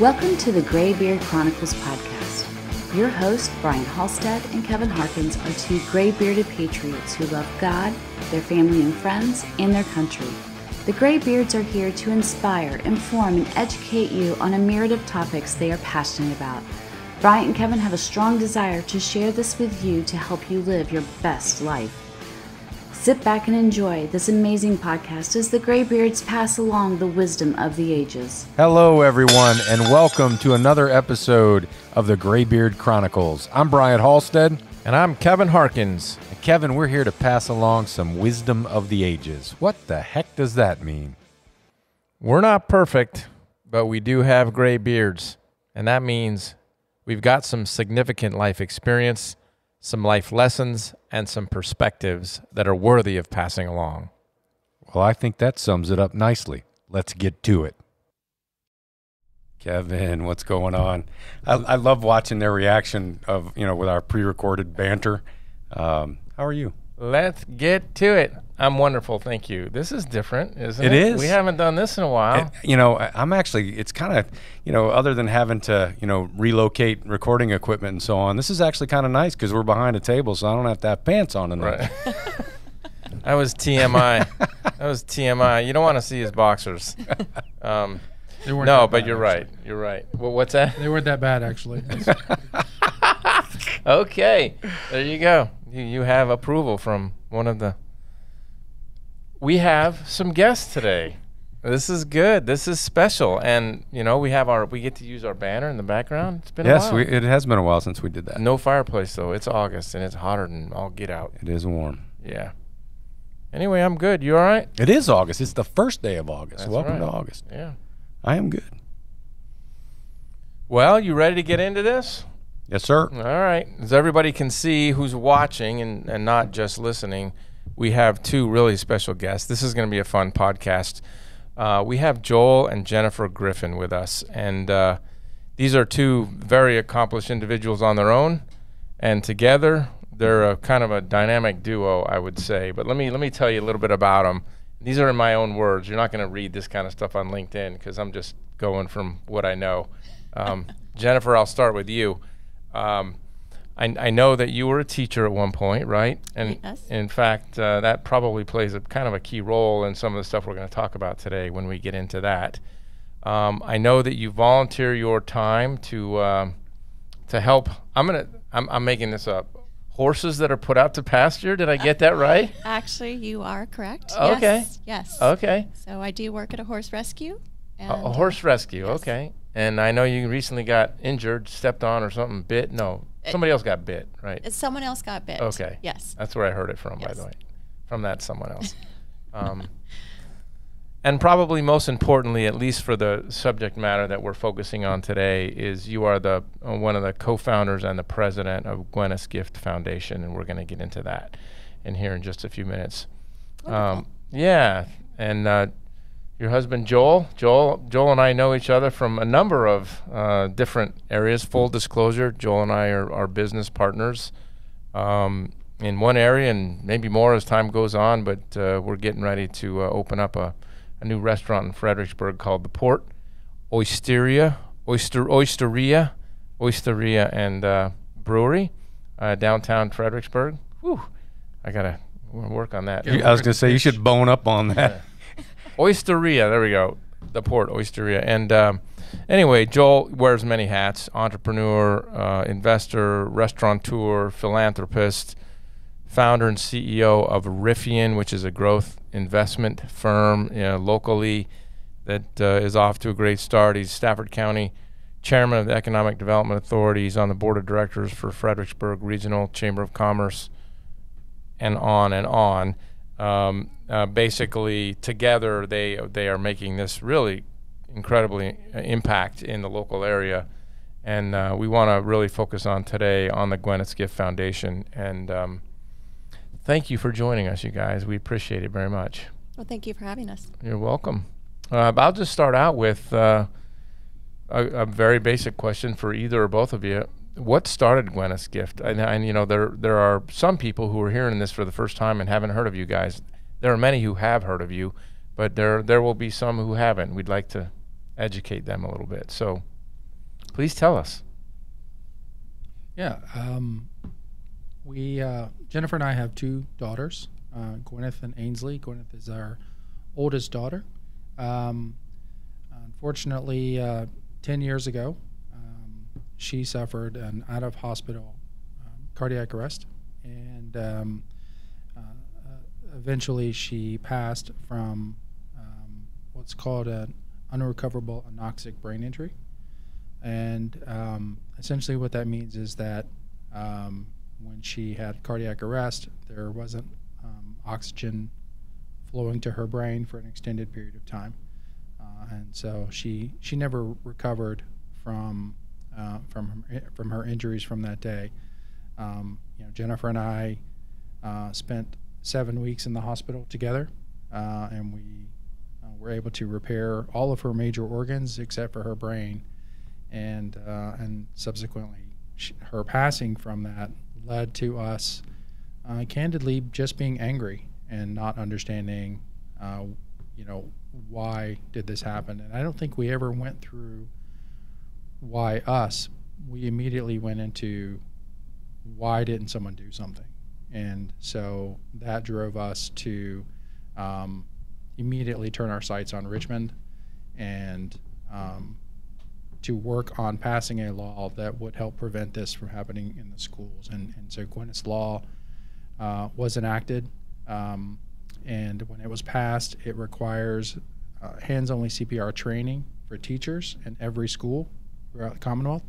Welcome to the Graybeard Chronicles podcast. Your hosts, Brian Halstead and Kevin Harkins, are two gray-bearded patriots who love God, their family and friends, and their country. The Graybeards are here to inspire, inform, and educate you on a myriad of topics they are passionate about. Brian and Kevin have a strong desire to share this with you to help you live your best life. Sit back and enjoy this amazing podcast as the Graybeards pass along the wisdom of the ages. Hello, everyone, and welcome to another episode of the Graybeard Chronicles. I'm Brian Halstead. And I'm Kevin Harkins. And Kevin, we're here to pass along some wisdom of the ages. What the heck does that mean? We're not perfect, but we do have gray beards. And that means we've got some significant life experience, some life lessons, and some perspectives that are worthy of passing along. Well, I think that sums it up nicely. Let's get to it. Kevin, what's going on? I love watching their reaction of, with our pre-recorded banter. How are you? Let's get to it. I'm wonderful, thank you. This is different, isn't it? It is. We haven't done this in a while. I'm actually, it's kind of, other than having to, relocate recording equipment and so on, this is actually kind of nice because we're behind a table, so I don't have to have pants on tonight. Right. That was TMI. That was TMI. You don't want to see his boxers. No, but you're right. You're right. Well, what's that? They weren't that bad, actually. Okay, there you go. You have approval from one of the... We have some guests today. This is good. This is special, and we get to use our banner in the background. It's been a while. It has been a while since we did that. No fireplace though. It's August and it's hotter than all get out. It is warm. Yeah. Anyway, I'm good. You all right? It is August. It's the first day of August. That's Welcome right. to August. Yeah. I am good. Well, you ready to get into this? Yes, sir. All right. As everybody can see who's watching and not just listening, we have two really special guests. This is going to be a fun podcast. We have Joel and Jennifer Griffin with us, and these are two very accomplished individuals on their own, and together they're a kind of a dynamic duo, I would say. But let me tell you a little bit about them. These are in my own words. You're not going to read this kind of stuff on LinkedIn because I'm just going from what I know. Jennifer, I'll start with you. I know that you were a teacher at one point, right? And yes. In fact, that probably plays a kind of a key role in some of the stuff we're going to talk about today when we get into that. I know that you volunteer your time to help. I'm making this up. Horses that are put out to pasture. Did I get that right? Actually, you are correct. Okay. Yes. Okay. So I do work at a horse rescue. A horse rescue. Yes. Okay. And I know you recently got injured, stepped on or something, bit. No, somebody else got bit, right? Someone else got bit. Okay. Yes. That's where I heard it from, Yes. by the way. From that someone else. And probably most importantly, at least for the subject matter that we're focusing on today, is you are the one of the co-founders and the president of Gwyneths Gift Foundation, and we're going to get into that in here in just a few minutes. Yeah, and your husband Joel and I know each other from a number of different areas. Full disclosure, Joel and I are business partners in one area and maybe more as time goes on, but we're getting ready to open up a new restaurant in Fredericksburg called The Port, Oisteria and Brewery, downtown Fredericksburg. Whew, I gotta work on that. I was going to say, you should bone up on that. Oisteria, there we go. The Port, Oisteria. And anyway, Joel wears many hats: entrepreneur, investor, restaurateur, philanthropist, founder and CEO of Griffin, which is a growth investment firm locally that is off to a great start. He's Stafford County chairman of the Economic Development Authority. He's on the board of directors for Fredericksburg Regional Chamber of Commerce, and on and on. Basically, together they are making this really incredibly impact in the local area, and we want to really focus on today on the Gwyneths Gift Foundation. And thank you for joining us, you guys. We appreciate it very much. Well, thank you for having us. You're welcome. I'll just start out with a very basic question for either or both of you. What started Gwyneths Gift? And there are some people who are hearing this for the first time and haven't heard of you guys. There are many who have heard of you, but there will be some who haven't. We'd like to educate them a little bit. So Please tell us. Yeah, Jennifer and I have 2 daughters, Gwyneth and Ainsley. Gwyneth is our oldest daughter. Unfortunately, 10 years ago, she suffered an out-of-hospital cardiac arrest, and eventually she passed from what's called an unrecoverable anoxic brain injury. And essentially what that means is that when she had cardiac arrest, there wasn't oxygen flowing to her brain for an extended period of time. And so she never recovered from her injuries from that day. Jennifer and I spent 7 weeks in the hospital together, and we were able to repair all of her major organs except for her brain. And subsequently, her passing from that led to us, candidly, just being angry and not understanding, why did this happen. And I don't think we ever went through why us. We immediately went into why didn't someone do something. And so that drove us to immediately turn our sights on Richmond and to work on passing a law that would help prevent this from happening in the schools. And so Gwyneth's Law was enacted, and when it was passed, it requires hands-only CPR training for teachers in every school throughout the Commonwealth.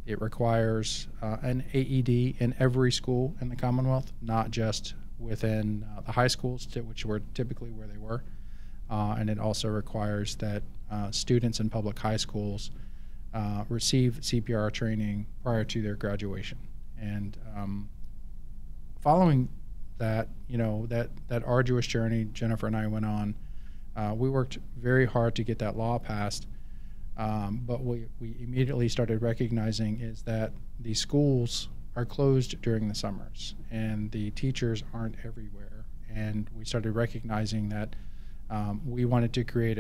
It requires an AED in every school in the Commonwealth, not just within the high schools, which were typically where they were. And it also requires that students in public high schools receive CPR training prior to their graduation. And following that, that arduous journey Jennifer and I went on, we worked very hard to get that law passed. But we immediately started recognizing is that the schools are closed during the summers and the teachers aren't everywhere. And we started recognizing that we wanted to create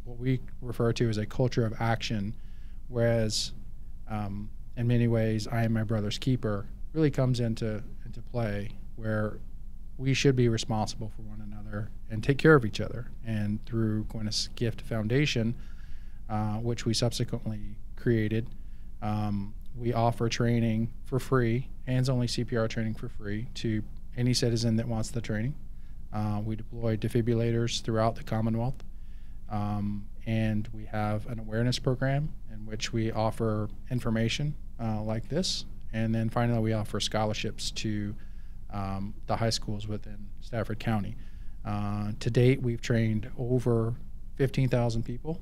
what we refer to as a culture of action, whereas in many ways I Am My Brother's Keeper really comes into play, where we should be responsible for one another and take care of each other. And through Gwyneths Gift Foundation, which we subsequently created, we offer training for free, hands-only CPR training for free to any citizen that wants the training. We deploy defibrillators throughout the Commonwealth, and we have an awareness program in which we offer information like this, and then finally we offer scholarships to the high schools within Stafford County. To date, we've trained over 15,000 people.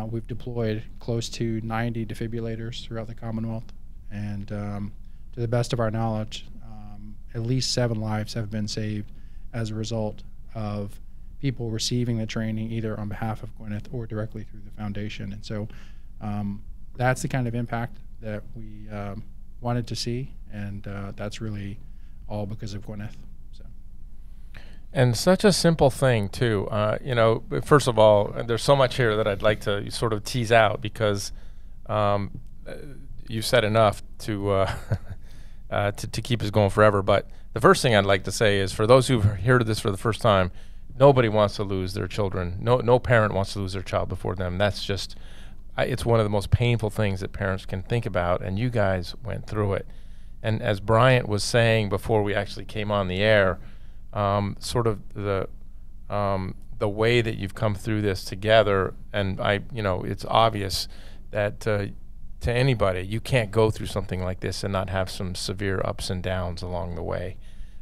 We've deployed close to 90 defibrillators throughout the Commonwealth, and to the best of our knowledge, at least 7 lives have been saved as a result of people receiving the training either on behalf of Gwyneth or directly through the foundation. And so that's the kind of impact that we wanted to see, and that's really all because of Gwyneth. And such a simple thing, too. First of all, there's so much here that I'd like to sort of tease out because you said enough to keep us going forever. But the first thing I'd like to say is, for those who've heard this for the first time, nobody wants to lose their children. No parent wants to lose their child before them. That's just, it's one of the most painful things that parents can think about, and you guys went through it. And as Bryant was saying before we actually came on the air, sort of the way that you've come through this together, and it's obvious that to anybody, you can't go through something like this and not have some severe ups and downs along the way.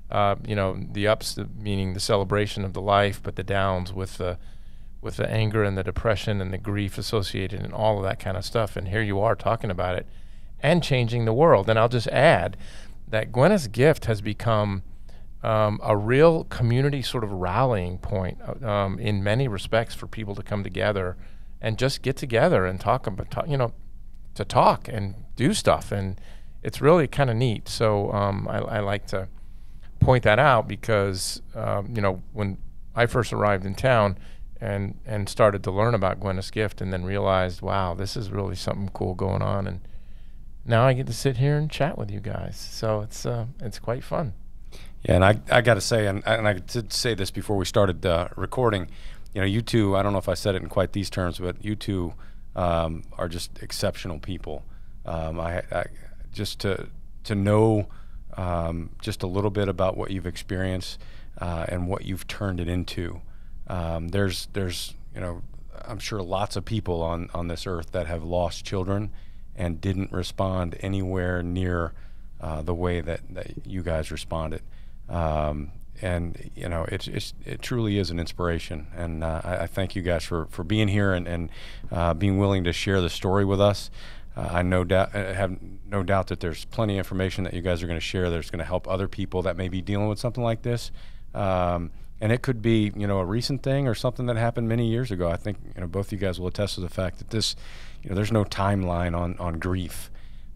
The ups meaning the celebration of the life, but the downs with the anger and the depression and the grief associated and all of that kind of stuff. And here you are talking about it and changing the world. And I'll just add that Gwyneth's Gift has become a real community sort of rallying point in many respects for people to come together and just get together and talk and do stuff. And it's really kind of neat. So I like to point that out because, when I first arrived in town, and started to learn about Gwyneth's Gift, and then realized, wow, this is really something cool going on. And now I get to sit here and chat with you guys. So it's quite fun. Yeah, and I got to say, and I did say this before we started recording, you two, I don't know if I said it in quite these terms, but you two are just exceptional people. I just to know just a little bit about what you've experienced and what you've turned it into. There's I'm sure lots of people on this earth that have lost children and didn't respond anywhere near the way that you guys responded. And it truly is an inspiration, and I thank you guys for being here and being willing to share the story with us. I have no doubt that there's plenty of information that you guys are going to share that's going to help other people that may be dealing with something like this. And it could be a recent thing or something that happened many years ago. I think both of you guys will attest to the fact that this there's no timeline on grief.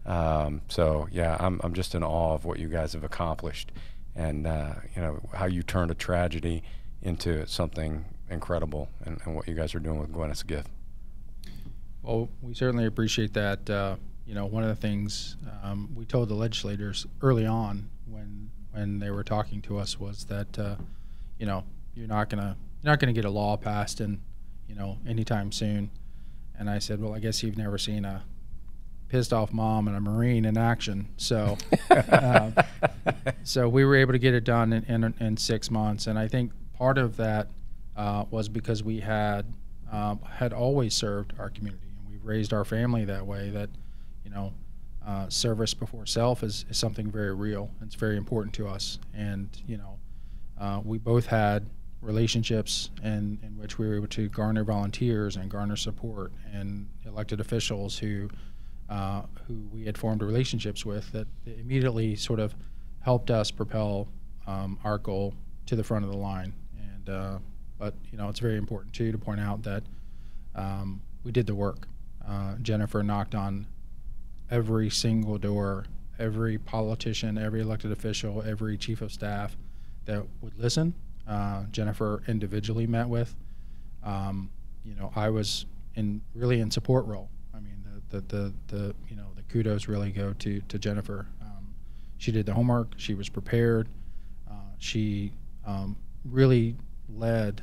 So yeah, I'm just in awe of what you guys have accomplished. And how you turned a tragedy into something incredible, and what you guys are doing with Gwyneth's Gift. Well, we certainly appreciate that. One of the things we told the legislators early on when they were talking to us was that you're not gonna get a law passed anytime soon. And I said, well, I guess you've never seen a pissed off mom and a Marine in action. So so we were able to get it done in 6 months. And I think part of that was because we had always served our community, and we've raised our family that way, that service before self is something very real. It's very important to us. And we both had relationships in which we were able to garner volunteers and garner support, and elected officials who we had formed relationships with, that immediately sort of helped us propel our goal to the front of the line. And but it's very important too to point out that we did the work. Jennifer knocked on every single door, every politician, every elected official, every chief of staff that would listen. Jennifer individually met with. I was really in support role. I mean, the kudos really go to Jennifer. She did the homework. She was prepared. She really led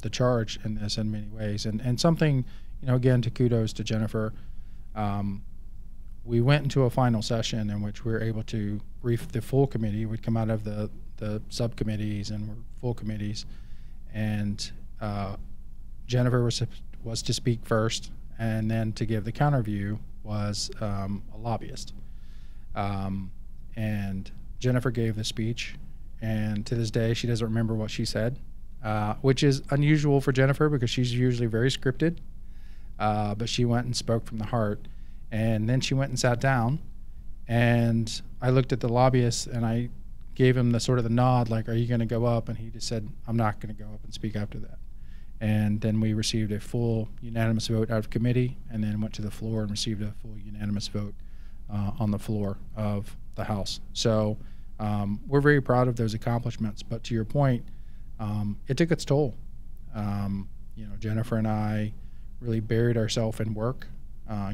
the charge in this in many ways. And something, again, to kudos to Jennifer. We went into a final session in which we were able to brief the full committee. We'd come out of the subcommittees and full committees, and Jennifer was to speak first, and then to give the counter view was a lobbyist. And Jennifer gave the speech, and to this day she doesn't remember what she said, which is unusual for Jennifer because she's usually very scripted, but she went and spoke from the heart. And then she went and sat down, and I looked at the lobbyist and I gave him the sort of the nod, like, are you going to go up? And he just said, I'm not going to go up and speak after that. And then we received a full unanimous vote out of committee, and then went to the floor and received a full unanimous vote on the floor of the House. So we're very proud of those accomplishments. But to your point, it took its toll. Jennifer and I really buried ourselves in work,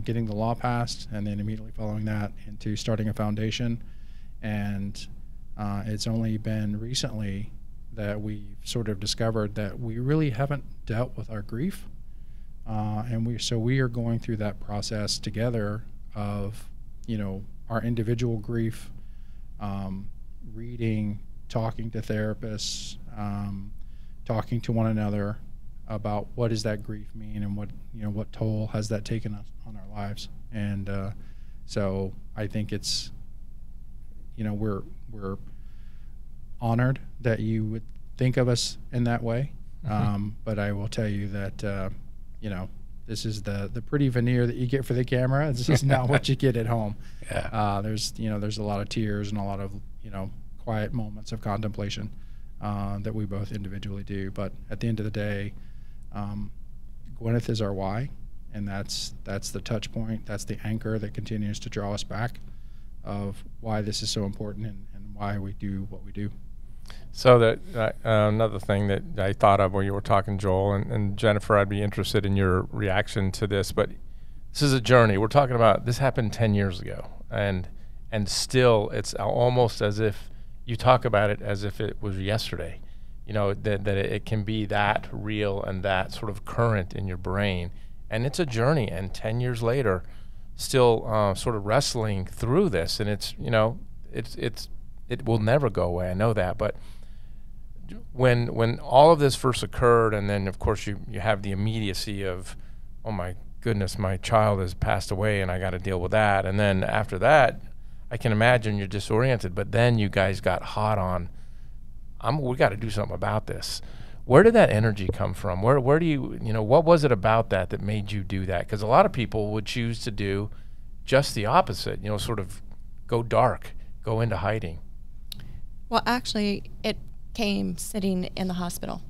getting the law passed, and then immediately following that into starting a foundation. And it's only been recently that we've sort of discovered that we really haven't dealt with our grief. And we are going through that process together of, our individual grief, reading, talking to therapists, talking to one another about what does that grief mean, and what toll has that taken on our lives. And so I think it's, we're honored that you would think of us in that way. But I will tell you that this is the pretty veneer that you get for the camera. It's just not what you get at home. Yeah. There's a lot of tears and a lot of quiet moments of contemplation that we both individually do. But at the end of the day, Gwyneth is our why, and that's the touch point. That's the anchor that continues to draw us back of why this is so important and why we do what we do. So that another thing that I thought of when you were talking, Joel, and Jennifer, I'd be interested in your reaction to this, but this is a journey. We're talking about this happened 10 years ago, and still it's almost as if you talk about it as if it was yesterday. You know, that it can be that real and that sort of current in your brain. And it's a journey, and 10 years later, still sort of wrestling through this, and it's, you know, it will never go away. I know that, but when all of this first occurred, and then of course you have the immediacy of, oh my goodness, my child has passed away and I got to deal with that, and then after that I can imagine you're disoriented, but then you guys got hot on, we got to do something about this. Where did that energy come from? Where do you know, what was it about that made you do that? Because a lot of people would choose to do just the opposite, you know, sort of go dark, go into hiding. Well, actually, it came sitting in the hospital.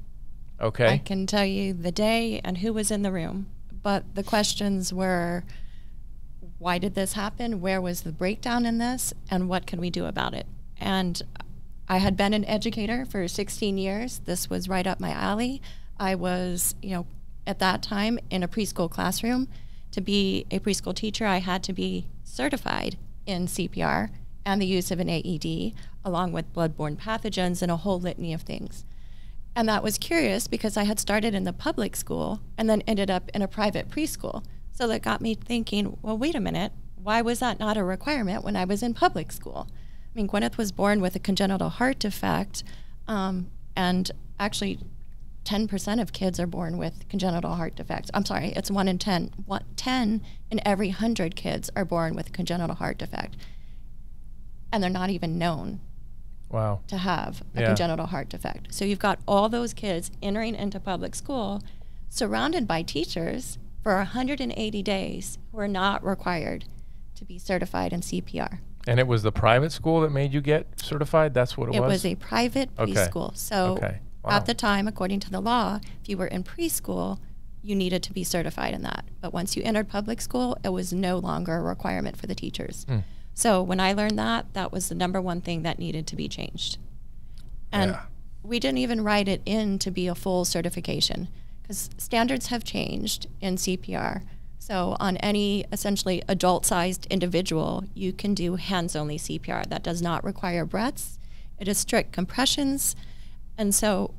Okay. I can tell you the day and who was in the room, but the questions were, why did this happen? Where was the breakdown in this? And what can we do about it? And I had been an educator for 16 years. This was right up my alley. I was, you know, at that time in a preschool classroom. To be a preschool teacher, I had to be certified in CPR and the use of an AED, along with bloodborne pathogens and a whole litany of things. And that was curious because I had started in the public school and then ended up in a private preschool. So that got me thinking, well, wait a minute, why was that not a requirement when I was in public school? I mean, Gwyneth was born with a congenital heart defect, and actually 10% of kids are born with congenital heart defects. I'm sorry, it's 1 in 10. 10 in every 100 kids are born with a congenital heart defect. And they're not even known to have a congenital heart defect. So you've got all those kids entering into public school, surrounded by teachers for 180 days who are not required to be certified in CPR. And it was the private school that made you get certified? That's what it was? It was a private preschool. So Wow. at the time, according to the law, if you were in preschool, you needed to be certified in that. But once you entered public school, it was no longer a requirement for the teachers. So when I learned that, that was the number one thing that needed to be changed. And we didn't even write it in to be a full certification because standards have changed in CPR. So on any essentially adult-sized individual, you can do hands-only CPR. That does not require breaths. It is strict compressions. And so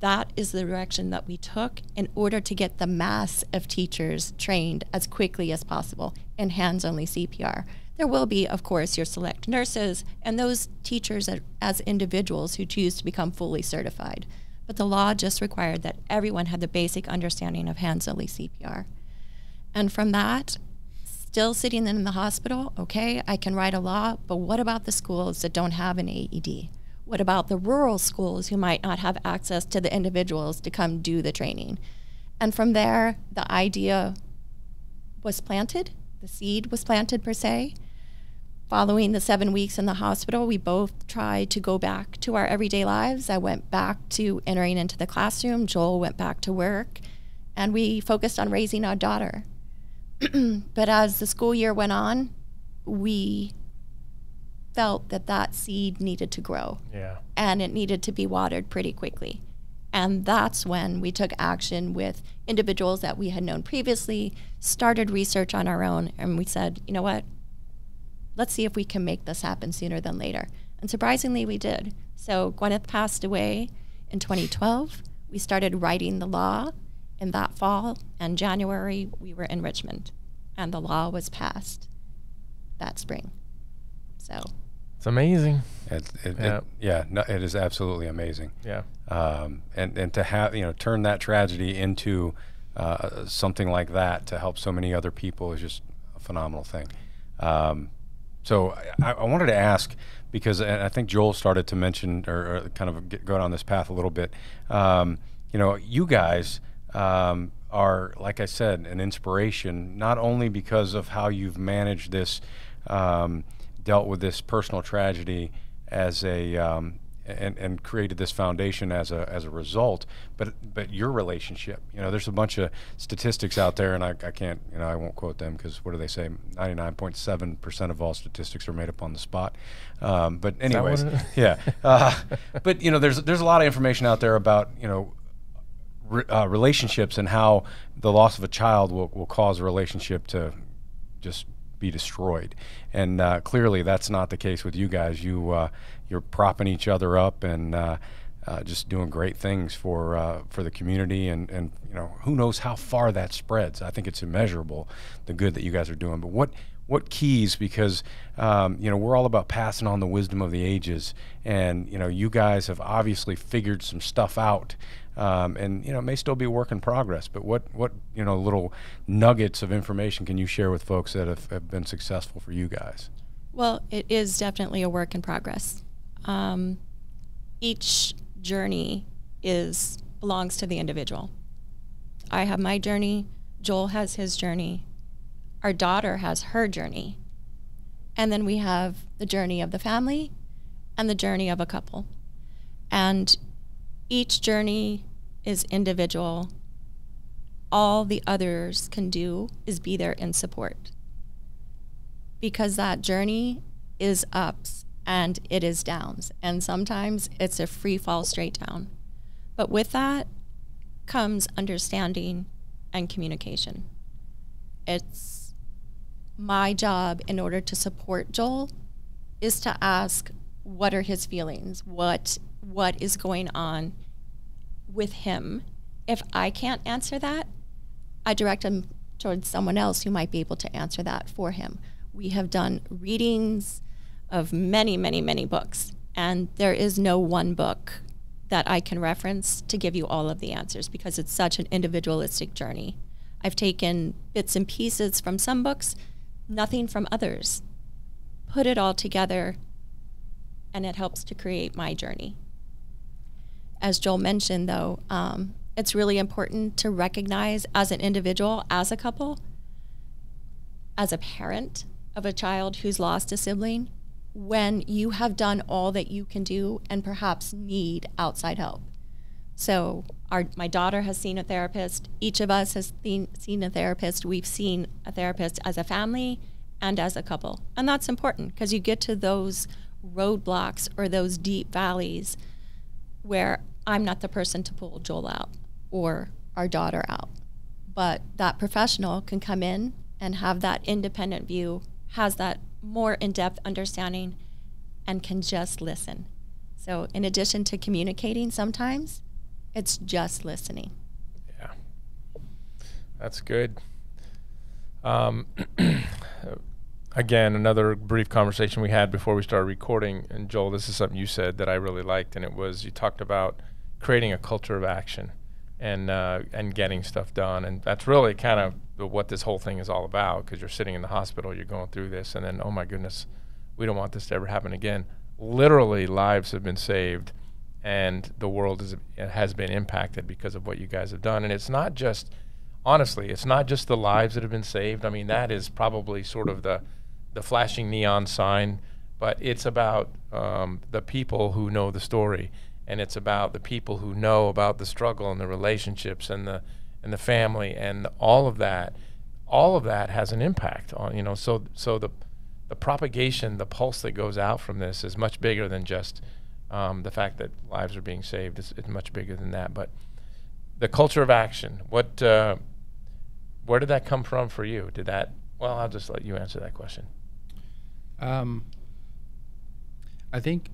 that is the direction that we took in order to get the mass of teachers trained as quickly as possible in hands-only CPR. There will be, of course, your select nurses and those teachers as individuals who choose to become fully certified. But the law just required that everyone had the basic understanding of hands-only CPR. And from that, still sitting in the hospital, okay, I can write a law, but what about the schools that don't have an AED? What about the rural schools who might not have access to the individuals to come do the training? And from there, the idea was planted. The seed was planted, per se. Following the 7 weeks in the hospital, we both tried to go back to our everyday lives. I went back to entering into the classroom. Joel went back to work. And we focused on raising our daughter. But as the school year went on, we felt that that seed needed to grow. And it needed to be watered pretty quickly. And that's when we took action with individuals that we had known previously, started research on our own, and we said, you know what? Let's see if we can make this happen sooner than later. And surprisingly, we did. So Gwyneth passed away in 2012. We started writing the law in that fall, and January we were in Richmond, and the law was passed that spring. So it's amazing. It is absolutely amazing. And to have, you know, turn that tragedy into something like that to help so many other people is just a phenomenal thing. So I wanted to ask, because I think Joel started to mention or kind of go down this path a little bit. You know, you guys are, like I said, an inspiration, not only because of how you've managed this, dealt with this personal tragedy as a and created this foundation as a result, but your relationship, there's a bunch of statistics out there, and I can't, I won't quote them, because what do they say? 99.7% of all statistics are made up on the spot. But anyways, yeah. But there's a lot of information out there about relationships and how the loss of a child will cause a relationship to just be destroyed, and clearly that's not the case with you guys. You're propping each other up and just doing great things for the community, and who knows how far that spreads. I think it's immeasurable, the good that you guys are doing. But what keys, because we're all about passing on the wisdom of the ages, and you guys have obviously figured some stuff out. And it may still be a work in progress, but what little nuggets of information can you share with folks that have been successful for you guys? Well, it is definitely a work in progress. Each journey belongs to the individual. I have my journey, Joel has his journey, our daughter has her journey, and then we have the journey of the family and the journey of a couple. And each journey is individual. All the others can do is be there in support, because that journey is ups and it is downs, and sometimes it's a free fall straight down. But with that comes understanding and communication. It's my job, in order to support Joel, is to ask, what are his feelings? What is going on with him? If I can't answer that, I direct him towards someone else who might be able to answer that for him. We have done readings of many, many, many books, and there is no one book that I can reference to give you all of the answers, because it's such an individualistic journey. I've taken bits and pieces from some books, nothing from others, put it all together, and it helps to create my journey. As Joel mentioned, though, it's really important to recognize, as an individual, as a couple, as a parent of a child who's lost a sibling, when you have done all that you can do and perhaps need outside help. So my daughter has seen a therapist. Each of us has seen a therapist. We've seen a therapist as a family and as a couple. And that's important, because you get to those roadblocks or those deep valleys where I'm not the person to pull Joel out or our daughter out. But that professional can come in and have that independent view, has that more in-depth understanding, and can just listen. So in addition to communicating, sometimes it's just listening. Yeah, that's good. Again, another brief conversation we had before we started recording, and Joel, this is something you said that I really liked, and it was, you talked about creating a culture of action and getting stuff done, and that's really kind of what this whole thing is all about, because you're sitting in the hospital, you're going through this, and then, oh my goodness, we don't want this to ever happen again. Literally, lives have been saved, and the world has been impacted because of what you guys have done. And it's not just, honestly, it's not just the lives that have been saved. I mean, that is probably sort of the flashing neon sign, but it's about the people who know the story, and it's about the people who know about the struggle and the relationships and the family and all of that. All of that has an impact on, so the propagation, the pulse that goes out from this is much bigger than just the fact that lives are being saved. It's much bigger than that. But the culture of action, where did that come from for you? Well, I'll just let you answer that question. I think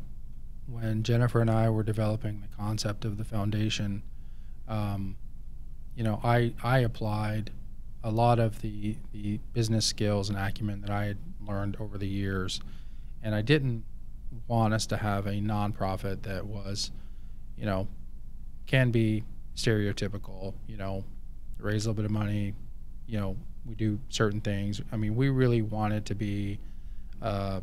when Jennifer and I were developing the concept of the foundation, I applied a lot of the business skills and acumen that I had learned over the years, and I didn't want us to have a nonprofit that was, can be stereotypical, raise a little bit of money, we do certain things. I mean, we really wanted to be a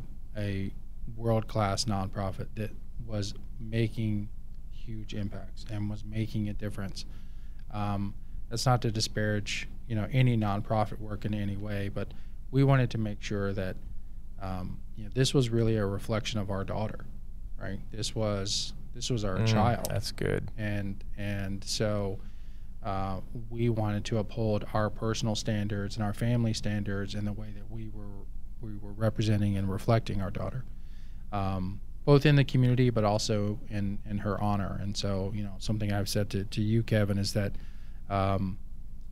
world-class nonprofit that was making huge impacts and was making a difference. That's not to disparage, any nonprofit work in any way, but we wanted to make sure that, this was really a reflection of our daughter, right? This was This was our child. That's good. And so we wanted to uphold our personal standards and our family standards in the way that we were representing and reflecting our daughter, both in the community but also in her honor. And so, you know, something I've said to you, Kevin, is that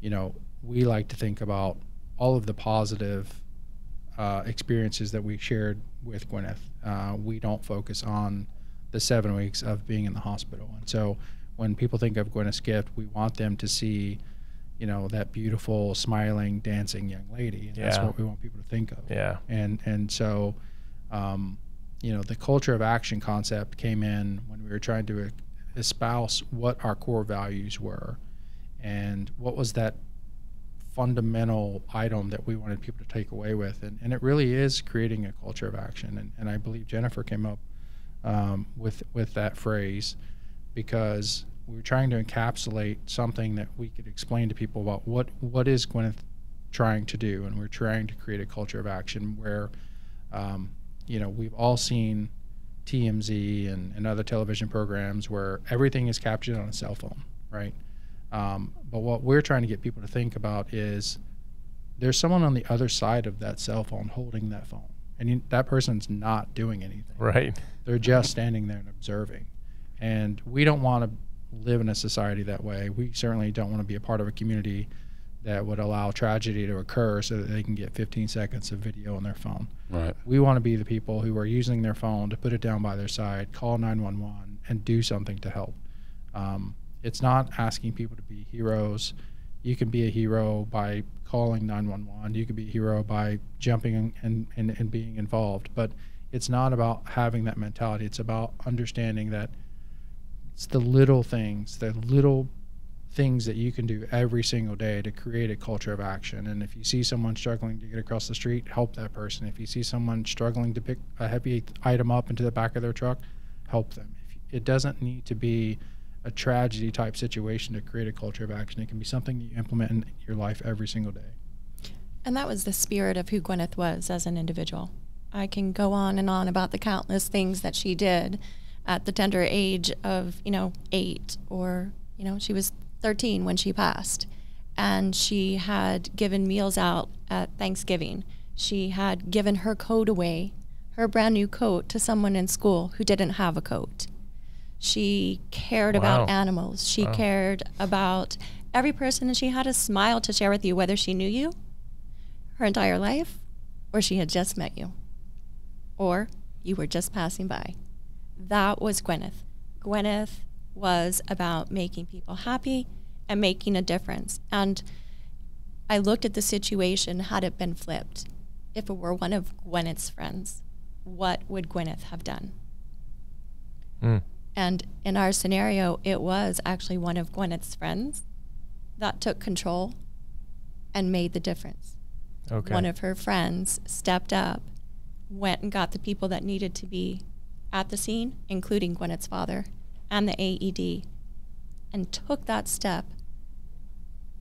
you know, we like to think about all of the positive experiences that we shared with Gwyneth. We don't focus on the 7 weeks of being in the hospital. And so when people think of Gwyneth's Gift, we want them to see, you know, that beautiful, smiling, dancing young lady. And that's what we want people to think of. Yeah. And so, you know, the culture of action concept came in when we were trying to espouse what our core values were and what was that fundamental item that we wanted people to take away with. And it really is creating a culture of action. And I believe Jennifer came up with that phrase because we were trying to encapsulate something that we could explain to people about what is Gwyneth trying to do. And we're trying to create a culture of action where, you know, we've all seen TMZ and other television programs where everything is captured on a cell phone, right? But what we're trying to get people to think about is there's someone on the other side of that cell phone holding that phone. And that person's not doing anything. Right. They're just standing there and observing. And we don't want to live in a society that way. We certainly don't want to be a part of a community that would allow tragedy to occur so that they can get 15 seconds of video on their phone. Right. We want to be the people who are using their phone to put it down by their side, call 911, and do something to help. It's not asking people to be heroes. You can be a hero by calling 911. You can be a hero by jumping and being involved. But it's not about having that mentality. It's about understanding that it's the little things that you can do every single day to create a culture of action. And if you see someone struggling to get across the street, help that person. If you see someone struggling to pick a heavy item up into the back of their truck, help them. It doesn't need to be a tragedy type situation to create a culture of action. It can be something you implement in your life every single day. And that was the spirit of who Gwyneth was as an individual. I can go on and on about the countless things that she did at the tender age of, 8, or, she was 13 when she passed. And she had given meals out at Thanksgiving. She had given her coat away, her brand new coat, to someone in school who didn't have a coat. She cared about animals. She cared about every person, and she had a smile to share with you, whether she knew you her entire life or she had just met you or you were just passing by. That was Gwyneth. Gwyneth was about making people happy and making a difference. And I looked at the situation, had it been flipped. If it were one of Gwyneth's friends, what would Gwyneth have done? And in our scenario, it was actually one of Gwyneth's friends that took control and made the difference. Okay. One of her friends stepped up, went and got the people that needed to be at the scene, including Gwyneth's father and the AED, and took that step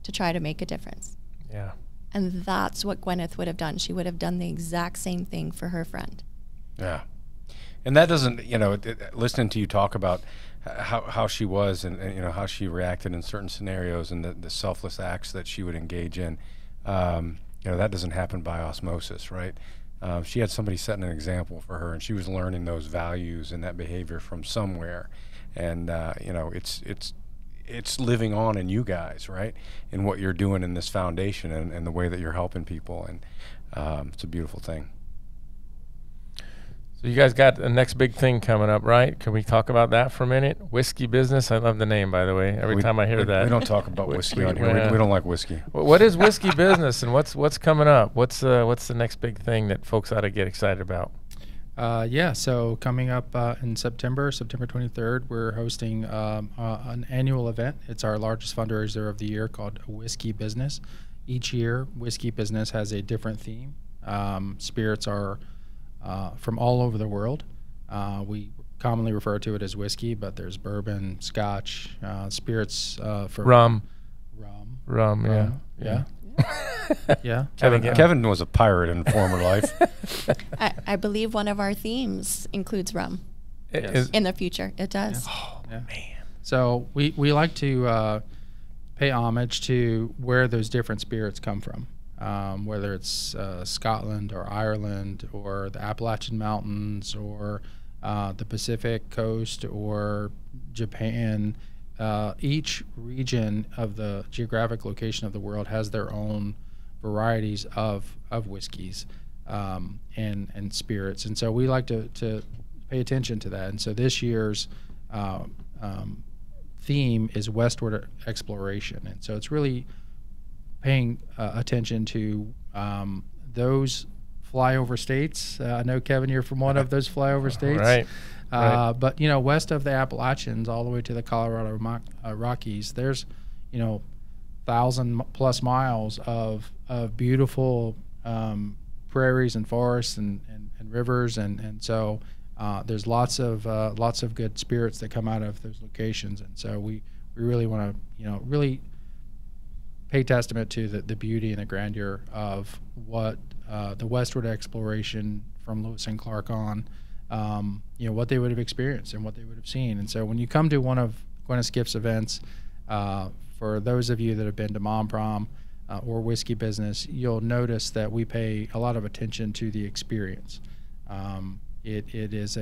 to try to make a difference. Yeah. And that's what Gwyneth would have done. She would have done the exact same thing for her friend. Yeah. And that doesn't, listening to you talk about how she was and how she reacted in certain scenarios and the selfless acts that she would engage in, that doesn't happen by osmosis, right? She had somebody setting an example for her, and she was learning those values and that behavior from somewhere. And, it's living on in you guys, right? In what you're doing in this foundation and the way that you're helping people. And it's a beautiful thing. So you guys got the next big thing coming up, right? Can we talk about that for a minute? Whiskey Business. I love the name, by the way. Every time I hear that. We don't talk about whiskey on here. We don't like whiskey. What is Whiskey Business, and what's coming up? What's the next big thing that folks ought to get excited about? So coming up in September 23rd, we're hosting an annual event. It's our largest fundraiser of the year, called Whiskey Business. Each year, Whiskey Business has a different theme. Spirits are from all over the world. We commonly refer to it as whiskey, but there's bourbon, scotch, spirits from rum. Yeah. Yeah. Kevin was a pirate in former life. I believe one of our themes includes rum. in the future. It does. Oh, man. So we like to pay homage to where those different spirits come from, whether it's Scotland or Ireland or the Appalachian Mountains or the Pacific coast or Japan. Each region of the geographic location of the world has their own varieties of whiskeys and spirits, and so we like to pay attention to that. And so this year's theme is westward exploration, and so it's really paying attention to those flyover states. I know, Kevin, you're from one of those flyover states, Right. But west of the Appalachians all the way to the Colorado Rockies, there's 1,000+ miles of beautiful prairies and forests and rivers, and so there's lots of good spirits that come out of those locations, and so we really want to really pay testament to the beauty and the grandeur of what the westward exploration from Lewis and Clark on, what they would have experienced and what they would have seen. And so when you come to one of Gwyneth's Gift's events, for those of you that have been to Mom Prom or Whiskey Business, you'll notice that we pay a lot of attention to the experience. It is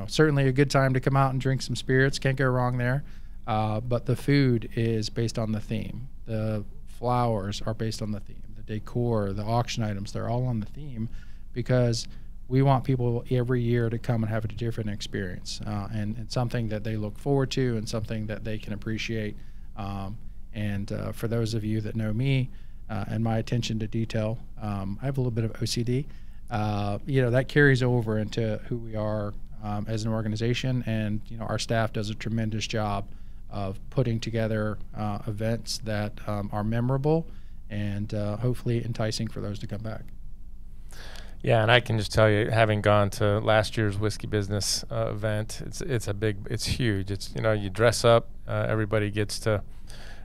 certainly a good time to come out and drink some spirits. Can't go wrong there. But the food is based on the theme. The flowers are based on the theme. The decor, the auction items, they're all on the theme, because we want people every year to come and have a different experience, and something that they look forward to and something that they can appreciate. And for those of you that know me and my attention to detail, I have a little bit of OCD. That carries over into who we are as an organization, and our staff does a tremendous job of putting together events that are memorable and hopefully enticing for those to come back. Yeah, and I can just tell you, having gone to last year's Whiskey Business event, it's huge. It's you dress up, everybody gets to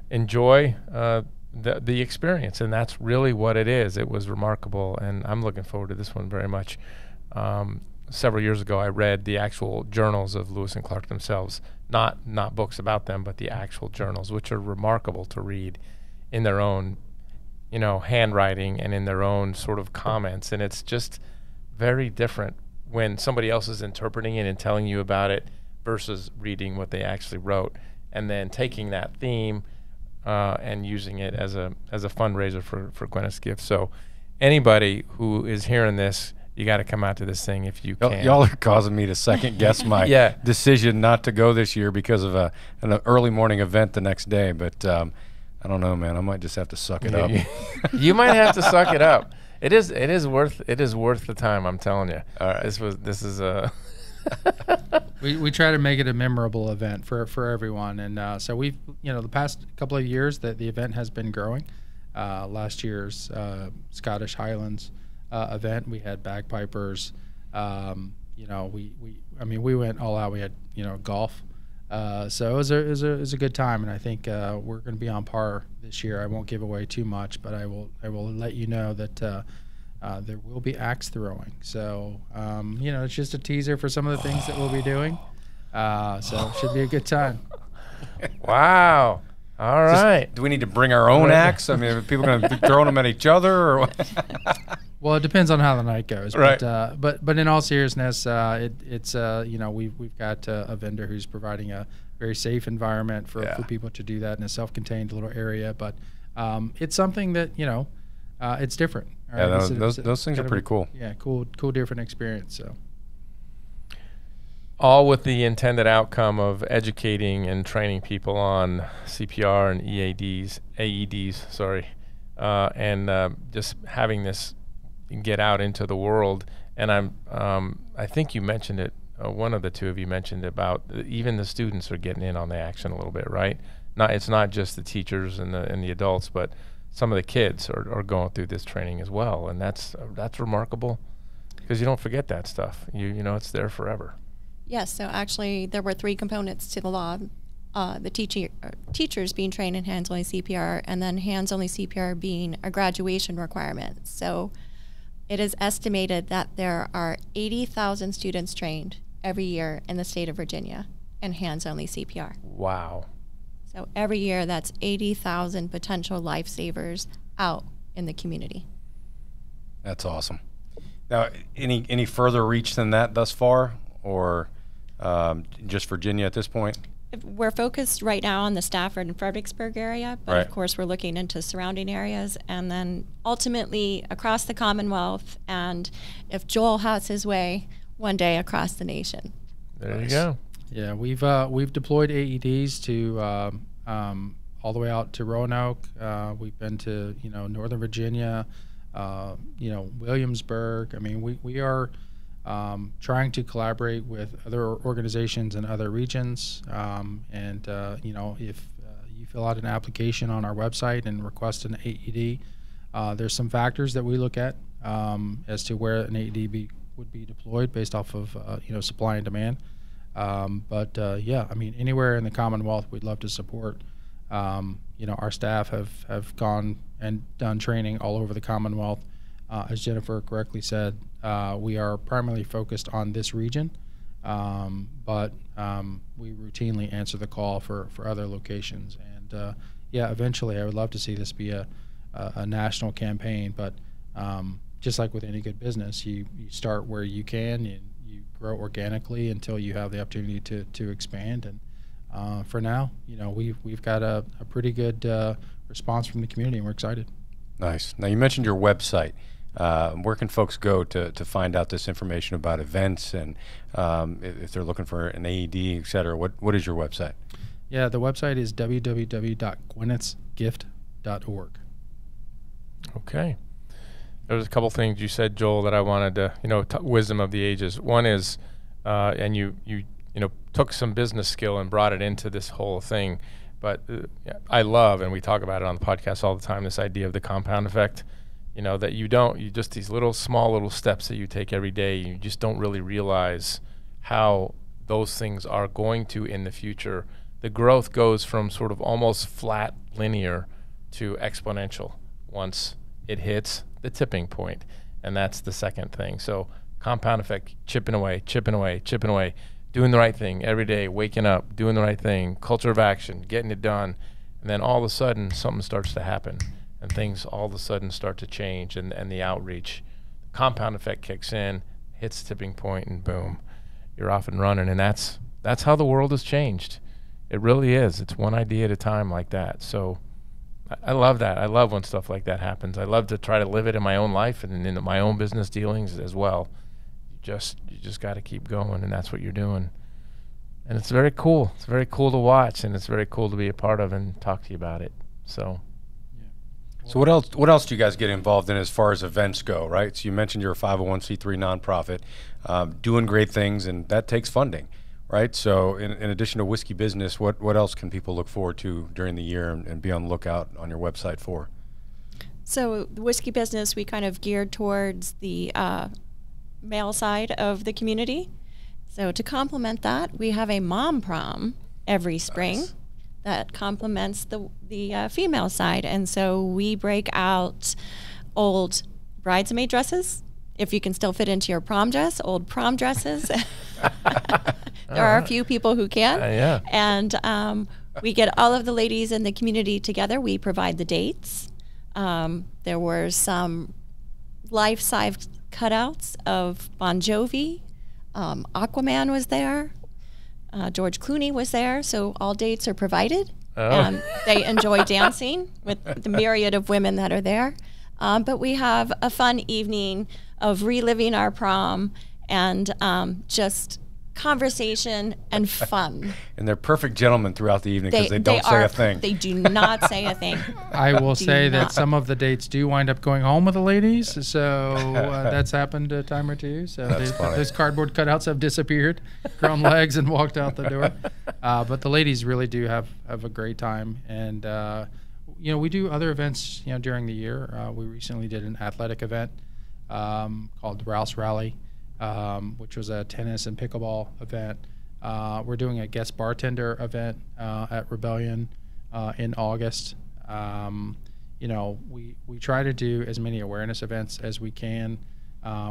enjoy the experience, and that's really what it is. It was remarkable, and I'm looking forward to this one very much. Several years ago, I read the actual journals of Lewis and Clark themselves, not books about them, but the actual journals, which are remarkable to read in their own handwriting and in their own sort of comments. And it's just very different when somebody else is interpreting it and telling you about it versus reading what they actually wrote, and then taking that theme and using it as a fundraiser for Gwyneth's Gift. So anybody who is hearing this, you got to come out to this thing if you can. Y'all are causing me to second guess my decision not to go this year because of an early morning event the next day. But I don't know, man. I might just have to suck it up. You might have to suck it up. It is worth the time. I'm telling you. All right. This is a. We try to make it a memorable event for everyone, and so we've the past couple of years that the event has been growing. Last year's Scottish Highlands event, we had bagpipers. We went all out. We had golf. So it was a good time, and I think we're going to be on par this year. I won't give away too much, but I will let you know that there will be axe throwing. So it's just a teaser for some of the things that we'll be doing. So it should be a good time. Wow. All right. Do we need to bring our own axe? I mean, are people going to be throwing them at each other, or what? Well, it depends on how the night goes. Right. But in all seriousness, it's we've got a vendor who's providing a very safe environment for people to do that in a self-contained little area. But it's something that it's different. Right? Yeah, those things are pretty cool. Yeah, cool, different experience. So. All with the intended outcome of educating and training people on CPR and AEDs, and just having this get out into the world. And I think you mentioned it. One of the two of you mentioned about even the students are getting in on the action a little bit, right? It's not just the teachers and the adults, but some of the kids are going through this training as well, and that's remarkable because you don't forget that stuff. It's there forever. Yes, so actually there were 3 components to the law. The teachers being trained in hands-only CPR, and then hands-only CPR being a graduation requirement. So it is estimated that there are 80,000 students trained every year in the state of Virginia in hands-only CPR. Wow. So every year, that's 80,000 potential lifesavers out in the community. That's awesome. Now, any further reach than that thus far, or just Virginia at this point? We're focused right now on the Stafford and Fredericksburg area, but Right. of course we're looking into surrounding areas, and then ultimately across the Commonwealth, and if Joel has his way, one day across the nation. There you go. Yeah, we've deployed AEDs to all the way out to Roanoke. We've been to Northern Virginia, Williamsburg. I mean, we are trying to collaborate with other organizations in other regions. If you fill out an application on our website and request an AED, there's some factors that we look at as to where an AED would be deployed based off of supply and demand. Yeah, I mean, anywhere in the Commonwealth, we'd love to support. Our staff have gone and done training all over the Commonwealth. As Jennifer correctly said, we are primarily focused on this region, but we routinely answer the call for other locations. And yeah, eventually I would love to see this be a national campaign, but just like with any good business, you start where you can, and you grow organically until you have the opportunity to expand. And for now, we've got a pretty good response from the community, and we're excited. Nice. Now, you mentioned your website. Where can folks go to find out this information about events, and if they're looking for an AED, et cetera? What is your website? Yeah, the website is www.gwynethsgift.org. Okay. There's a couple things you said, Joel, that I wanted to, wisdom of the ages. One is, and you took some business skill and brought it into this whole thing. But I love, and we talk about it on the podcast all the time, this idea of the compound effect. That you just these small little steps that you take every day, you just don't really realize how those things are going to in the future. The growth goes from sort of almost flat linear to exponential once it hits the tipping point. And that's the second thing. So compound effect, chipping away, doing the right thing every day, waking up, doing the right thing, culture of action, getting it done. And then all of a sudden something starts to happen. And things all of a sudden start to change, and the outreach, the compound effect kicks in, hits the tipping point, and boom, you're off and running. And that's how the world has changed. It really is. It's one idea at a time like that. So I love that. I love when stuff like that happens. I love to try to live it in my own life and in my own business dealings as well. You just got to keep going, and that's what you're doing. And it's very cool. It's very cool to watch, and it's very cool to be a part of and talk to you about it. So. So what else do you guys get involved in as far as events go, right? So you mentioned you're a 501c3 nonprofit, doing great things, and that takes funding, right? So in addition to whiskey business, what else can people look forward to during the year and be on the lookout on your website for? So the whiskey business, we kind of geared towards the male side of the community. So to complement that, we have a mom prom every spring. Nice. That complements the female side. And so we break out old bridesmaid dresses, if you can still fit into your prom dress, old prom dresses. There are a few people who can. Yeah. And we get all of the ladies in the community together. We provide the dates. There were some life-size cutouts of Bon Jovi. Aquaman was there. George Clooney was there, so all dates are provided. Oh. They enjoy dancing with the myriad of women that are there. But we have a fun evening of reliving our prom and just conversation and fun. And they're perfect gentlemen throughout the evening because they don't say a thing. They do not say a thing. I will say that some of the dates do wind up going home with the ladies, so that's happened a time or two. So those cardboard cutouts have disappeared, grown legs, and walked out the door. But the ladies really do have a great time, and we do other events during the year. We recently did an athletic event called Rouse Rally, which was a tennis and pickleball event. We're doing a guest bartender event at Rebellion in August. We try to do as many awareness events as we can,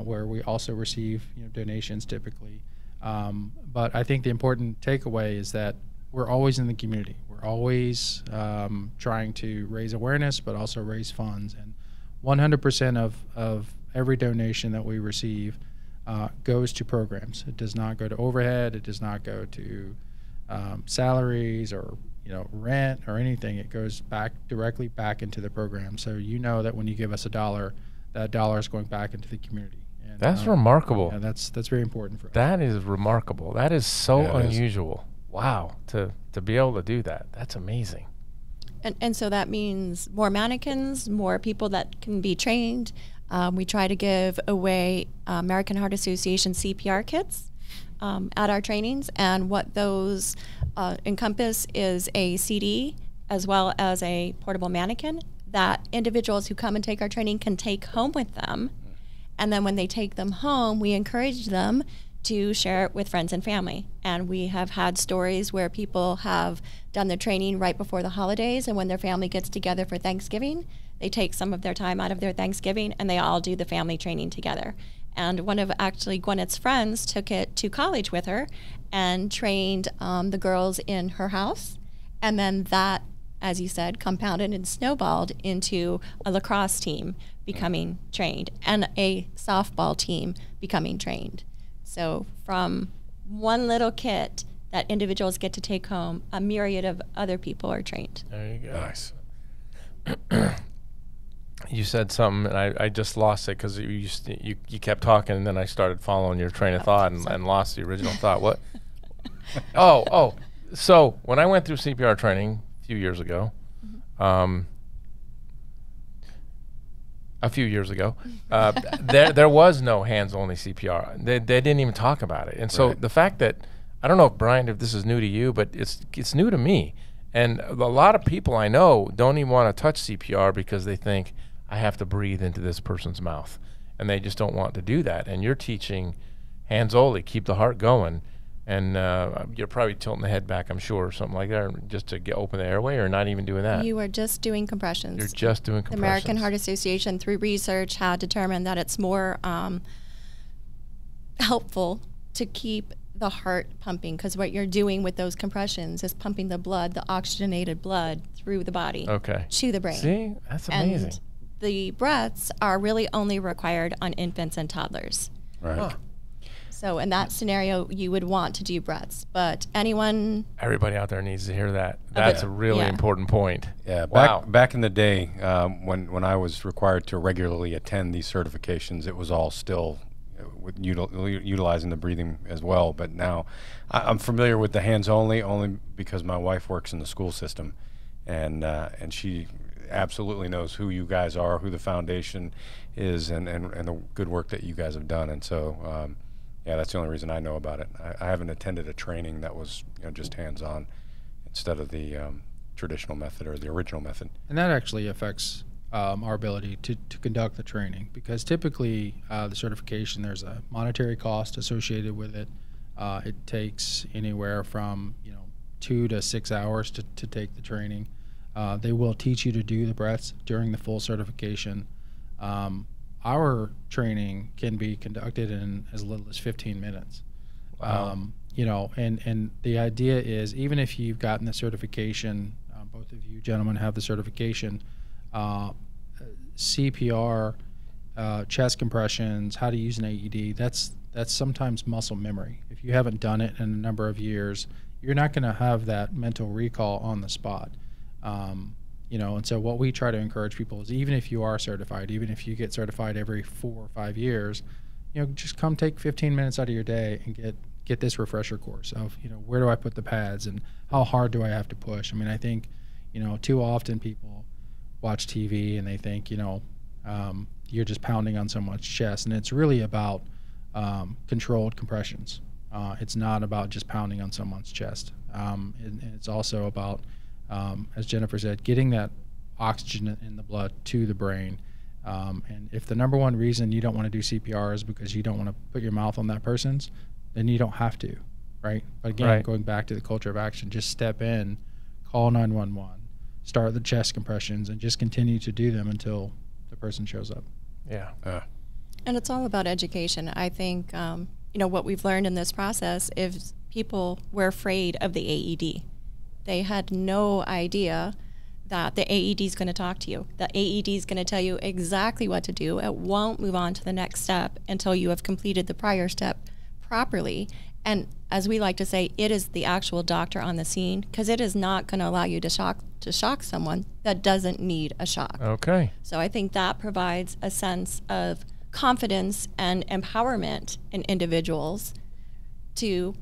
where we also receive donations typically. But I think the important takeaway is that we're always in the community. We're always trying to raise awareness, but also raise funds. And 100% of every donation that we receive goes to programs. It does not go to overhead. It does not go to salaries or rent or anything. It goes directly back into the program. So you know that when you give us $1, that $1 is going back into the community. And, that's remarkable. Yeah, that's very important for us. That is remarkable. That is so unusual. Wow, to be able to do that. That's amazing. And so that means more mannequins, more people that can be trained. We try to give away American Heart Association CPR kits at our trainings, and what those encompass is a CD as well as a portable mannequin that individuals who come and take our training can take home with them. And then when they take them home, we encourage them to share it with friends and family. And we have had stories where people have done the training right before the holidays, and when their family gets together for Thanksgiving, they take some of their time out of their Thanksgiving and they all do the family training together. And one of actually Gwyneth's friends took it to college with her and trained the girls in her house. And then that, as you said, compounded and snowballed into a lacrosse team becoming trained and a softball team becoming trained. So from one little kit that individuals get to take home, a myriad of other people are trained. There you go. Nice. You said something, and I just lost it because you kept talking, and then I started following your train of thought and lost the original thought. What? Oh. So when I went through CPR training a few years ago, there was no hands-only CPR. They didn't even talk about it. And so the fact that, I don't know, Brian, if this is new to you, but it's new to me. And a lot of people I know don't even want to touch CPR because they think, I have to breathe into this person's mouth. And they just don't want to do that. And you're teaching hands-only, keep the heart going. And you're probably tilting the head back, I'm sure, or something like that, just to open the airway, or not even doing that. You are just doing compressions. You're just doing compressions. The American Heart Association, through research, had determined that it's more helpful to keep the heart pumping, because what you're doing with those compressions is pumping the blood, the oxygenated blood, through the body to the brain. See, that's amazing. And the breaths are really only required on infants and toddlers. Right. Huh. So in that scenario, you would want to do breaths, but everybody out there needs to hear that. That's a really important point. Yeah. Wow. Back in the day, when I was required to regularly attend these certifications, it was all still with utilizing the breathing as well. But now I'm familiar with the hands only because my wife works in the school system, and she absolutely knows who you guys are, who the foundation is, and the good work that you guys have done. And so yeah, that's the only reason I know about it. I haven't attended a training that was just hands-on instead of the traditional method or the original method. And that actually affects our ability to conduct the training, because typically the certification, there's a monetary cost associated with it. It takes anywhere from 2 to 6 hours to take the training. They will teach you to do the breaths during the full certification. Our training can be conducted in as little as 15 minutes. Wow. And the idea is, even if you've gotten the certification, both of you gentlemen have the certification, CPR, chest compressions, how to use an AED, that's sometimes muscle memory. If you haven't done it in a number of years, you're not going to have that mental recall on the spot. And so what we try to encourage people is, even if you are certified, even if you get certified every 4 or 5 years, just come take 15 minutes out of your day and get this refresher course of, where do I put the pads and how hard do I have to push? I mean, I think, too often people watch TV and they think, you're just pounding on someone's chest, and it's really about controlled compressions. It's not about just pounding on someone's chest. And it's also about, as Jennifer said, getting that oxygen in the blood to the brain. And if the number one reason you don't want to do CPR is because you don't want to put your mouth on that person's, then you don't have to, right? But again, going back to the culture of action, just step in, call 911, start the chest compressions, and just continue to do them until the person shows up. Yeah. And it's all about education. I think what we've learned in this process is people were afraid of the AED. They had no idea that the AED is going to talk to you. The AED is going to tell you exactly what to do. It won't move on to the next step until you have completed the prior step properly. And as we like to say, it is the actual doctor on the scene, because it is not going to allow you to shock someone that doesn't need a shock. Okay. So I think that provides a sense of confidence and empowerment in individuals to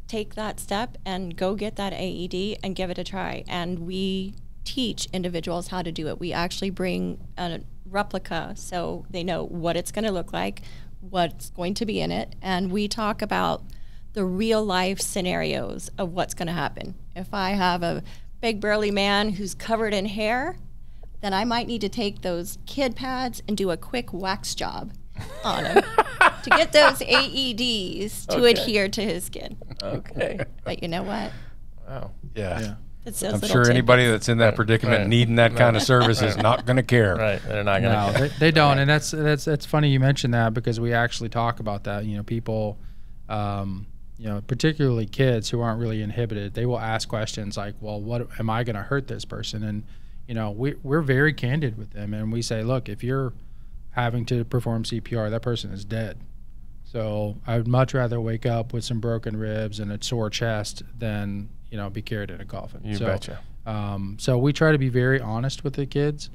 take that step and go get that AED and give it a try. And we teach individuals how to do it. We actually bring a replica so they know what it's going to look like, what's going to be in it, and we talk about the real life scenarios of what's going to happen. If I have a big burly man who's covered in hair, then I might need to take those kid pads and do a quick wax job on him to get those AEDs to adhere to his skin. Okay. But you know what? Wow. Yeah. It's those I'm little sure anybody tidbits. that's in that predicament Right. needing that kind of service is not going to care. Right. They're not going No, to. they don't, and that's funny you mentioned that, because we actually talk about that. People, particularly kids who aren't really inhibited, they will ask questions like, "Well, what am I going to hurt this person?" And we're very candid with them, and we say, "Look, if you're having to perform CPR, that person is dead. So I would much rather wake up with some broken ribs and a sore chest than be carried in a coffin." You betcha. So we try to be very honest with the kids.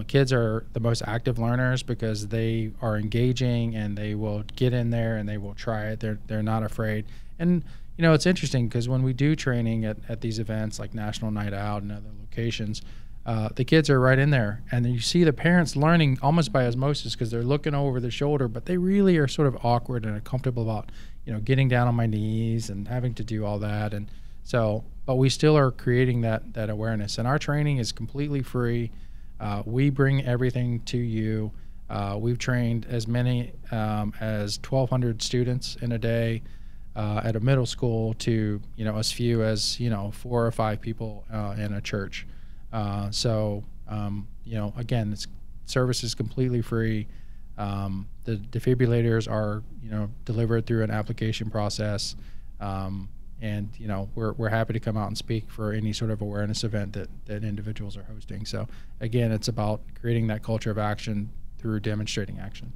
Kids are the most active learners because they are engaging and they will get in there and they will try it. They're not afraid. And it's interesting because when we do training at these events like National Night Out and other locations, the kids are right in there, and then you see the parents learning almost by osmosis because they're looking over their shoulder, but they really are sort of awkward and uncomfortable about getting down on my knees and having to do all that. And so, but we still are creating that awareness, and our training is completely free. We bring everything to you. We've trained as many as 1,200 students in a day at a middle school to as few as 4 or 5 people in a church. So again, service is completely free. The defibrillators are delivered through an application process. And we're happy to come out and speak for any sort of awareness event that individuals are hosting. So again, it's about creating that culture of action through demonstrating action.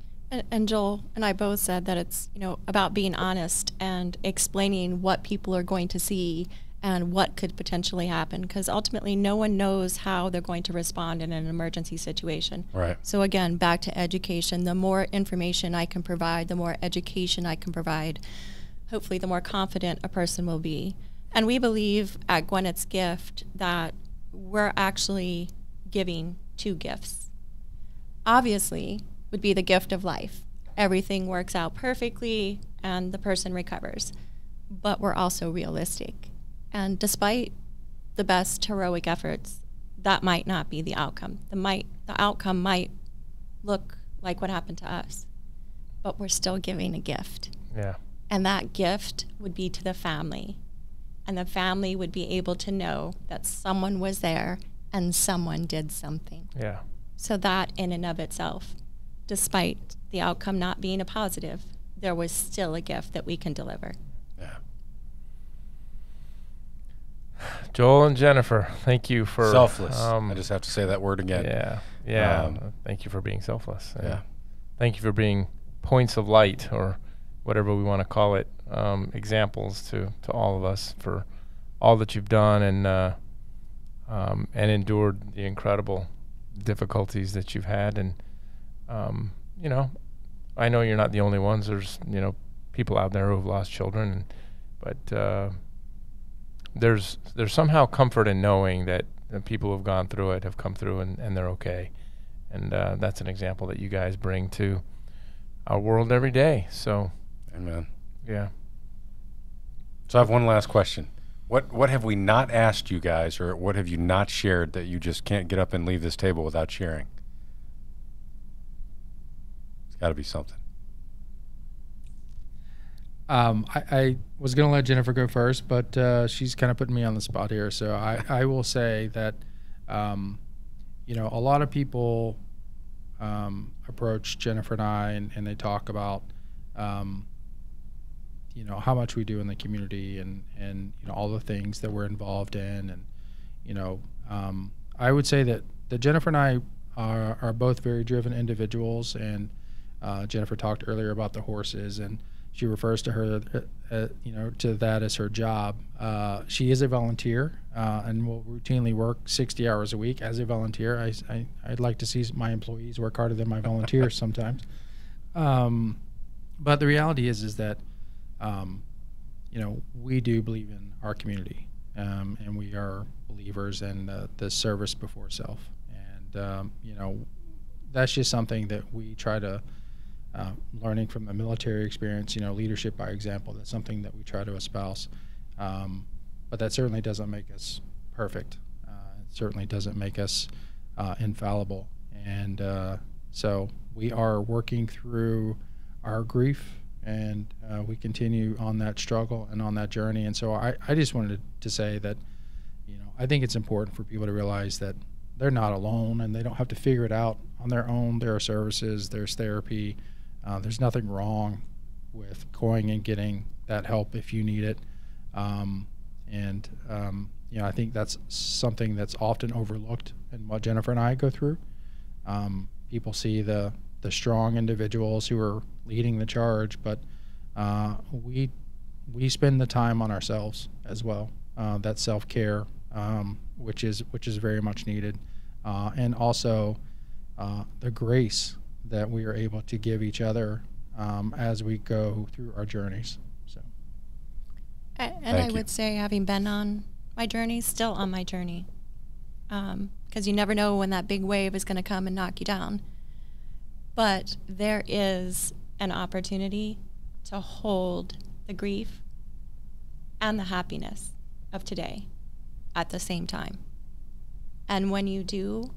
And Joel and I both said that it's about being honest and explaining what people are going to see and what could potentially happen, because ultimately no one knows how they're going to respond in an emergency situation. Right. So again, back to education. The more information I can provide, the more education I can provide, hopefully the more confident a person will be. And we believe at Gwyneths Gift that we're actually giving 2 gifts. Obviously would be the gift of life. Everything works out perfectly and the person recovers. But we're also realistic. And despite the best heroic efforts, that might not be the outcome. The outcome might look like what happened to us, but we're still giving a gift. Yeah. And that gift would be to the family. And the family would be able to know that someone was there and someone did something. Yeah. So that in and of itself, despite the outcome not being a positive, there was still a gift that we can deliver. Yeah. Joel and Jennifer, thank you for Selfless. I just have to say that word again. Yeah. Yeah. Thank you for being selfless. Yeah. Thank you for being points of light, or whatever we want to call it, examples to all of us for all that you've done and endured the incredible difficulties that you've had. And I know you're not the only ones. There's people out there who have lost children, but there's somehow comfort in knowing that the people who have gone through it have come through and they're okay. And that's an example that you guys bring to our world every day. So, Amen. yeah. So I have one last question. What have we not asked you guys, or what have you not shared that you just can't get up and leave this table without sharing? It's got to be something. I was going to let Jennifer go first, but she's kind of putting me on the spot here. So I will say that, a lot of people approach Jennifer and I, and they talk about, you know, how much we do in the community and you know, all the things that we're involved in. And, you know, I would say that Jennifer and I are both very driven individuals. And Jennifer talked earlier about the horses, and she refers to her, you know, to that as her job. She is a volunteer and will routinely work 60 hours a week as a volunteer. I'd like to see my employees work harder than my volunteers sometimes. But the reality is that, you know, we do believe in our community, and we are believers in the service before self. And, you know, that's just something that we try to, learning from the military experience, you know, leadership by example, that's something that we try to espouse. But that certainly doesn't make us perfect. It certainly doesn't make us infallible. And so we are working through our grief, and we continue on that struggle and on that journey. And so I just wanted to say that, you know, I think it's important for people to realize that they're not alone, and they don't have to figure it out on their own. There are services, there's therapy. There's nothing wrong with going and getting that help if you need it. You know, I think that's something that's often overlooked in what Jennifer and I go through. People see the strong individuals who are leading the charge, but we spend the time on ourselves as well. That self-care, which is very much needed, and also the grace that we are able to give each other as we go through our journeys. So, and I would say, having been on my journey, still on my journey, because you never know when that big wave is going to come and knock you down. But there is an opportunity to hold the grief and the happiness of today at the same time. And when you do,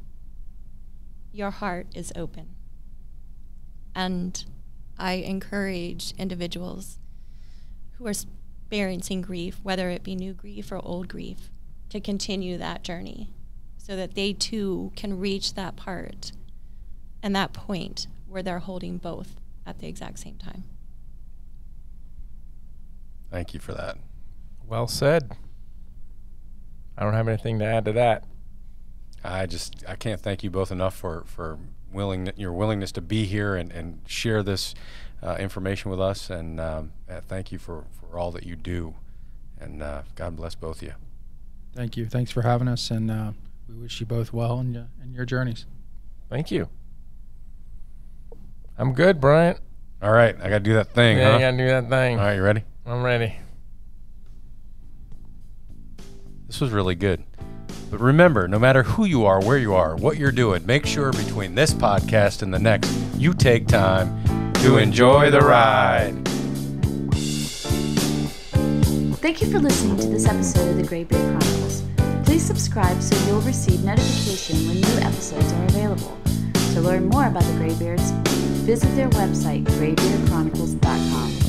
your heart is open. And I encourage individuals who are experiencing grief, whether it be new grief or old grief, to continue that journey so that they too can reach that part and that point where they're holding both at the exact same time. Thank you for that. Well said. I don't have anything to add to that. I can't thank you both enough for your willingness to be here and share this information with us, and thank you for all that you do, and God bless both of you. Thank you. Thanks for having us, and we wish you both well in your journeys. Thank you. I'm good, Bryant. All right, I got to do that thing, Yeah, huh? you got to do that thing. All right, you ready? I'm ready. This was really good. But remember, no matter who you are, where you are, what you're doing, make sure between this podcast and the next, you take time to enjoy the ride. Thank you for listening to this episode of the Graybeard Chronicles. Please subscribe so you'll receive notification when new episodes are available. To learn more about the Graybeards, visit their website, graybeardchronicles.com.